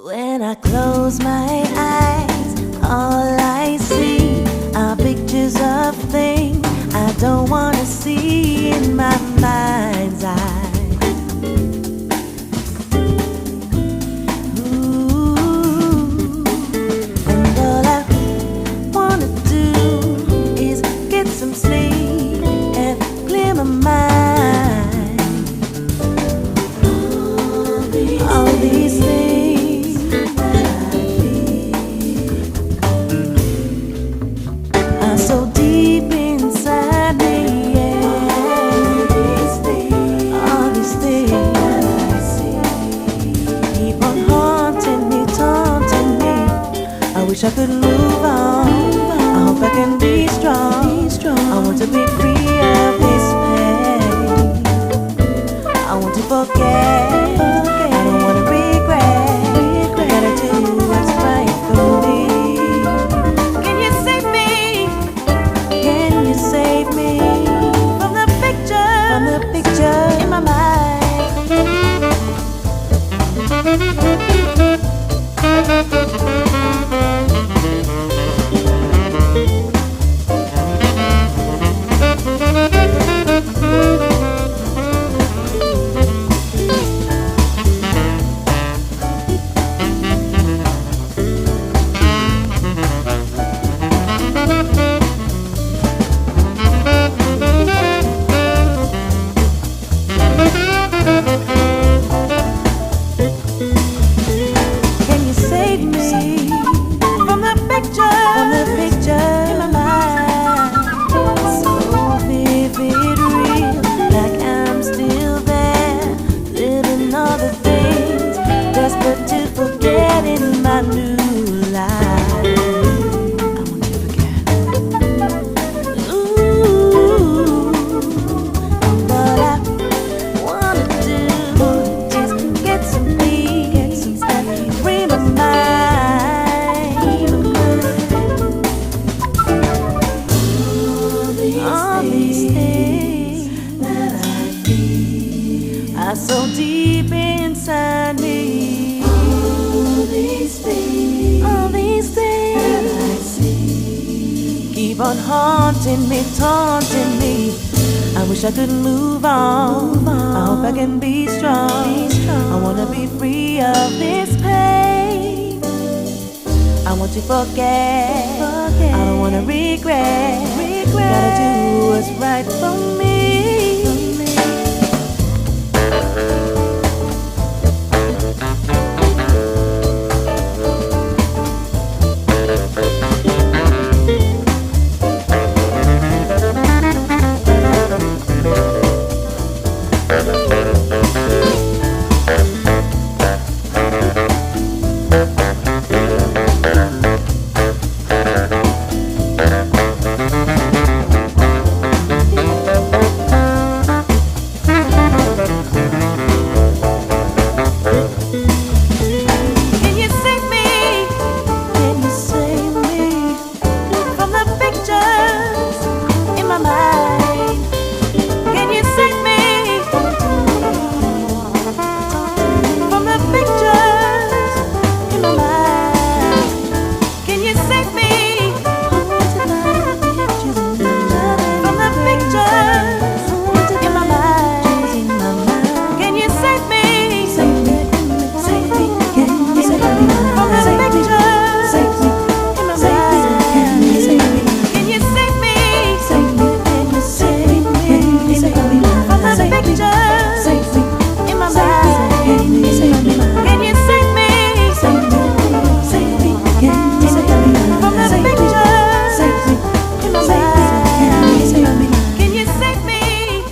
When I close my eyes, all I see are pictures of things I don't want to see in my mind's eye. Ooh, and all I want to do is get some sleep and clear my mind. All these things are so deep inside me, yeah. All these things keep on haunting me, taunting me. I wish I could move on. I hope I can be strong. I want to be free of this pain. I want to forget. I don't want to regret. Gotta do what's right for me. Can you save me? Can you save me from the picture in my mind? Can you save me from the picture in my mind? So vivid, real, like I'm still there, living all the things, desperate to forget in my new life. I want to forget. Ooh, what I wanna do is get some peace and free my mind. All these things that I feel are so deep inside me. All these things that I see keep on haunting me, taunting me. I wish I could move on. I hope I can be strong. I wanna be free of this pain. I want to forget. I don't wanna regret. Gotta do what's right for me. Can you save me? Can you save me from the pictures in my mind? Can you save me from the pictures in my mind? Can you save me from the pictures in my mind? Can you save me?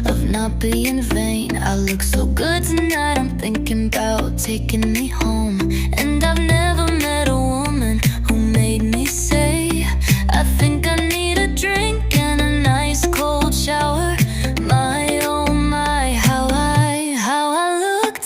Of not being vain, I look so good tonight. I'm thinking about taking me home. And I've never met a woman who made me say, I think I need a drink and a nice cold shower. My oh my, how I look